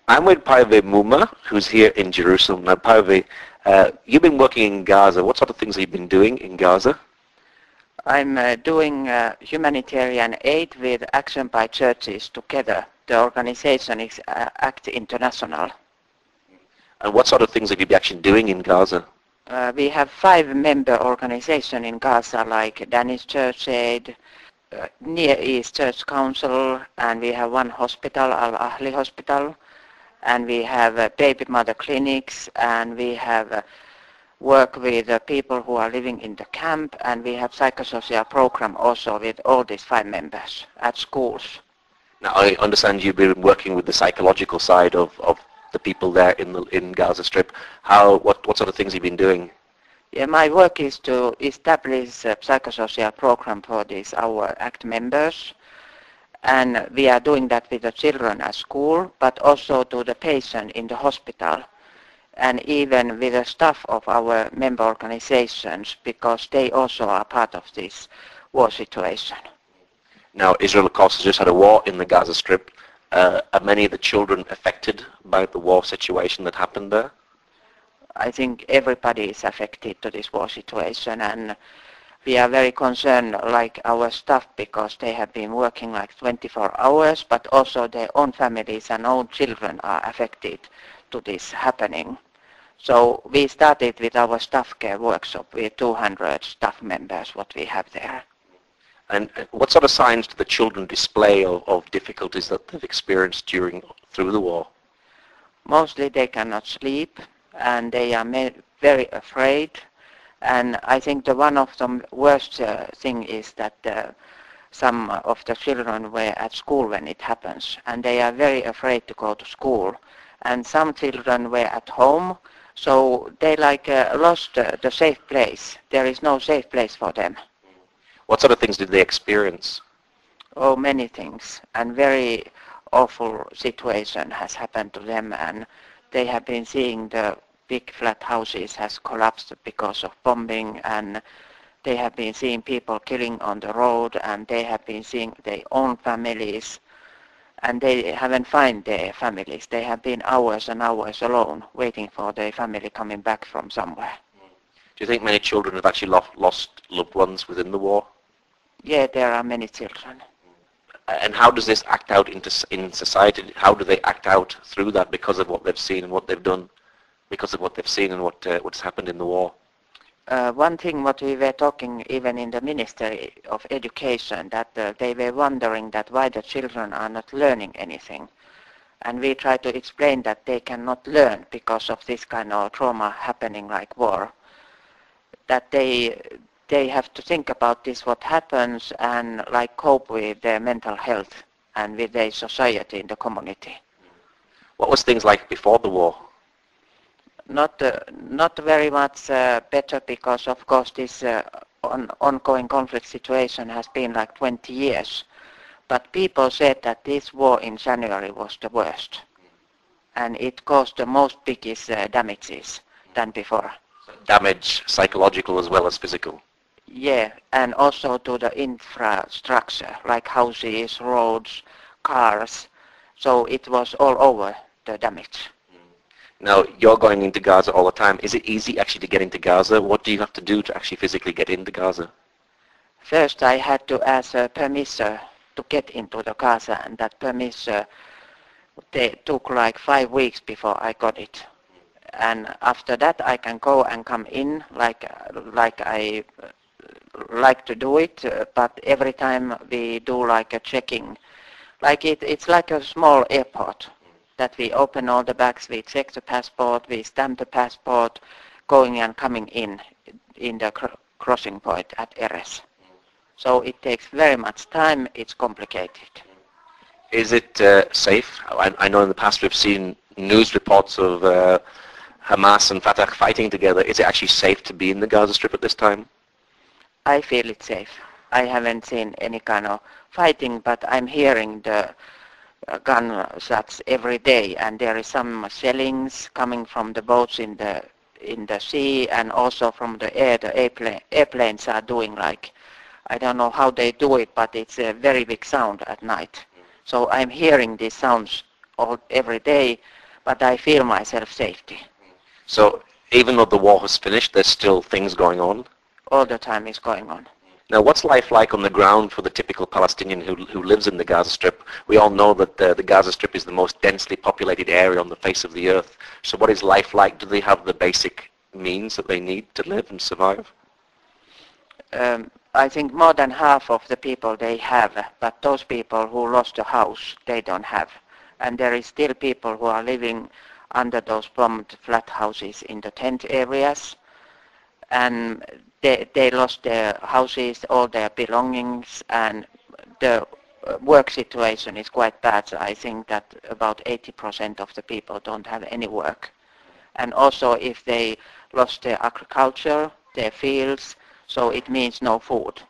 I'm with Poive Muma, who's here in Jerusalem. Now, Poive, you've been working in Gaza. What sort of things have you been doing in Gaza? I'm doing humanitarian aid with Action by Churches together. The organization is ACT International. And what sort of things have you been actually doing in Gaza? We have 5 member organizations in Gaza, like Danish Church Aid, Near East Church Council, and we have one hospital, Al-Ahli Hospital, and we have baby mother clinics, and we have work with people who are living in the camp, and we have psychosocial program also with all these 5 members at schools. Now, I understand you've been working with the psychological side of the people there in Gaza Strip. What sort of things have you been doing? Yeah, my work is to establish a psychosocial program for these our ACT members, and we are doing that with the children at school, but also to the patient in the hospital, and even with the staff of our member organizations, because they also are part of this war situation. Now, Israel, of course, has just had a war in the Gaza Strip. Are many of the children affected by the war situation that happened there? I think everybody is affected to this war situation, and we are very concerned, like our staff, because they have been working like 24 hours, but also their own families and own children are affected to this happening. So we started with our staff care workshop with 200 staff members, what we have there. And what sort of signs do the children display of difficulties that they've experienced through the war? Mostly they cannot sleep, and they are very afraid. And I think one of the worst thing is that some of the children were at school when it happens, and they are very afraid to go to school. And some children were at home, so they lost the safe place. There is no safe place for them. What sort of things did they experience? Oh, many things, and very awful situation has happened to them, and they have been seeing the big flat houses has collapsed because of bombing, and they have been seeing people killing on the road, and they have been seeing their own families, and they haven't found their families. They have been hours and hours alone waiting for their family coming back from somewhere. Do you think many children have actually lost loved ones within the war? Yeah, there are many children. And how does this act out in society? How do they act out through that because of what they've seen and what they've done? Because of what they've seen and what's happened in the war? One thing what we were talking even in the Ministry of Education, that they were wondering that why the children are not learning anything. And we try to explain that they cannot learn because of this kind of trauma happening like war. That they have to think about this, what happens, and like cope with their mental health and with their society in the community. What was things like before the war? Not very much better, because of course this ongoing conflict situation has been like 20 years. But people said that this war in January was the worst, and it caused the most biggest damages than before. Damage, psychological as well as physical. Yeah, and also to the infrastructure, like houses, roads, cars. So it was all over the damage. Now, you're going into Gaza all the time. Is it easy actually to get into Gaza? What do you have to do to actually physically get into Gaza? First, I had to ask permission to get into the Gaza, and that permission took like 5 weeks before I got it. And after that, I can go and come in like I like to do it, but every time we do like a checking, like it's like a small airport, that we open all the bags, we check the passport, we stamp the passport, going and coming in the crossing point at Erez. So it takes very much time, it's complicated. Is it safe? I know in the past we've seen news reports of Hamas and Fatah fighting together. Is it actually safe to be in the Gaza Strip at this time? I feel it's safe. I haven't seen any kind of fighting, but I'm hearing the gunshots every day, and there is some shellings coming from the boats in the sea, and also from the air. The airplanes are doing like, I don't know how they do it, but it's a very big sound at night. So I'm hearing these sounds every day, but I feel myself safety. So even though the war has finished, there's still things going on? All the time is going on. Now, what's life like on the ground for the typical Palestinian who lives in the Gaza Strip? We all know that the Gaza Strip is the most densely populated area on the face of the earth. So what is life like? Do they have the basic means that they need to live and survive? I think more than half of the people they have, but those people who lost a house, they don't have. And there is still people who are living under those bombed flat houses in the tent areas. And they lost their houses, all their belongings, and the work situation is quite bad. So I think that about 80% of the people don't have any work. And also if they lost their agriculture, their fields, so it means no food.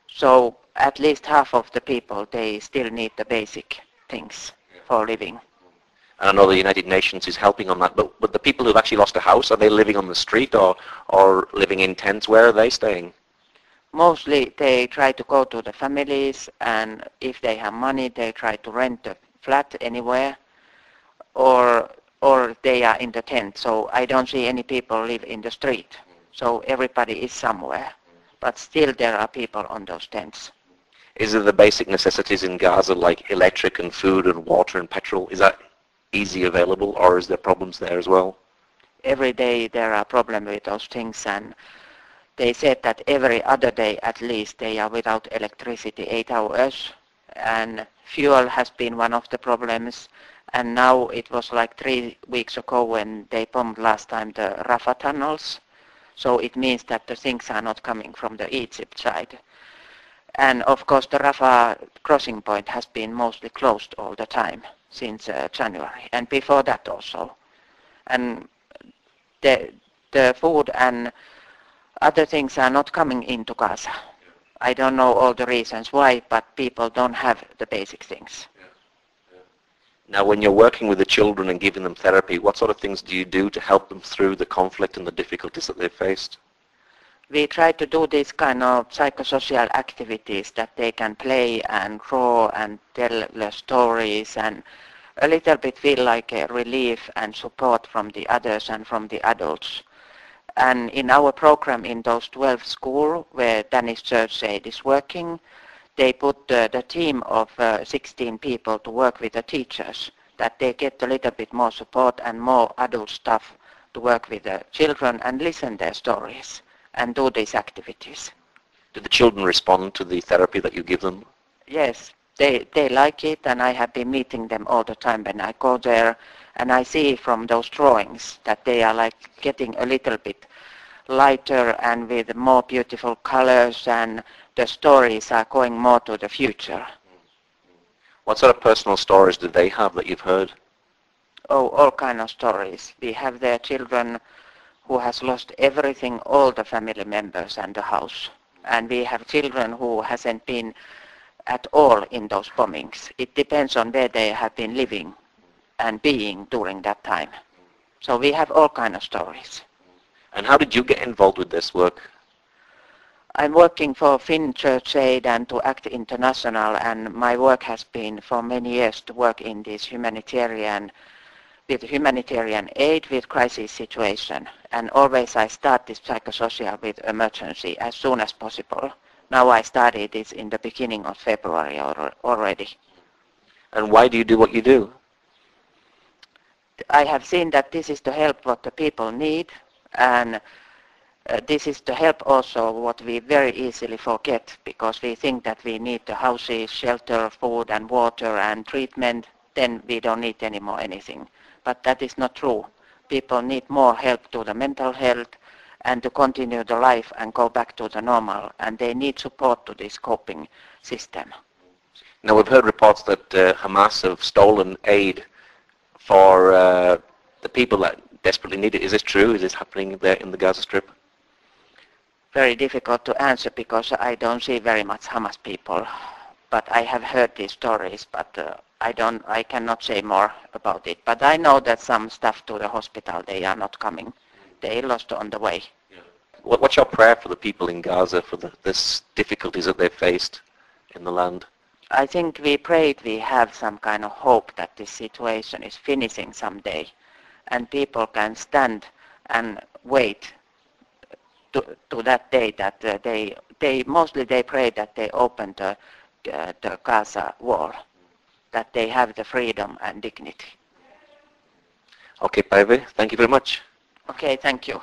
So at least half of the people, they still need the basic things for living. And I know the United Nations is helping on that, but the people who've actually lost a house, are they living on the street or living in tents? Where are they staying? Mostly they try to go to the families, and if they have money, they try to rent a flat anywhere, or they are in the tent. So I don't see any people live in the street. So everybody is somewhere. But still there are people on those tents. Is it the basic necessities in Gaza like electric and food and water and petrol? Is that easy available, or is there problems there as well? Every day there are problems with those things, and they said that every other day at least they are without electricity 8 hours, and fuel has been one of the problems. And now it was like 3 weeks ago when they bombed last time the Rafah tunnels. So it means that the things are not coming from the Egypt side. And of course the Rafah crossing point has been mostly closed all the time since January, and before that also. And the food and other things are not coming into Gaza. I don't know all the reasons why, but people don't have the basic things. Now, when you're working with the children and giving them therapy, what sort of things do you do to help them through the conflict and the difficulties that they've faced? We try to do these kind of psychosocial activities that they can play and draw and tell their stories, and a little bit feel like a relief and support from the others and from the adults. And in our program in those 12 schools where Danish Church Aid is working, they put the team of 16 people to work with the teachers, that they get a little bit more support and more adult staff to work with the children and listen their stories and do these activities. Do the children respond to the therapy that you give them? Yes, they like it, and I have been meeting them all the time when I go there, and I see from those drawings that they are like getting a little bit lighter and with more beautiful colors, and the stories are going more to the future. What sort of personal stories do they have that you've heard? Oh, all kind of stories. We have their children who has lost everything, all the family members and the house. And we have children who hasn't been at all in those bombings. It depends on where they have been living and being during that time. So we have all kind of stories. And how did you get involved with this work? I'm working for Finn Church Aid and to Act International, and my work has been for many years to work in this humanitarian aid with crisis situation. And always I start this psychosocial with emergency as soon as possible. Now I started this in the beginning of February already. And why do you do what you do? I have seen that this is the help what the people need, and this is the help also what we very easily forget, because we think that we need the houses, shelter, food and water and treatment, then we don't need any more anything. But that is not true. People need more help to the mental health and to continue the life and go back to the normal, and they need support to this coping system. Now, we've heard reports that Hamas have stolen aid for the people that desperately need it. Is this true? Is this happening there in the Gaza Strip? Very difficult to answer because I don't see very much Hamas people, but I have heard these stories, but I cannot say more about it. But I know that some stuff to the hospital, they are not coming. They lost on the way. Yeah. What's your prayer for the people in Gaza, for this difficulties that they've faced in the land? I think we prayed we have some kind of hope that this situation is finishing someday and people can stand and wait to that day that they mostly they pray that they open the Gaza wall, that they have the freedom and dignity. Okay, Poive, thank you very much. Okay, thank you.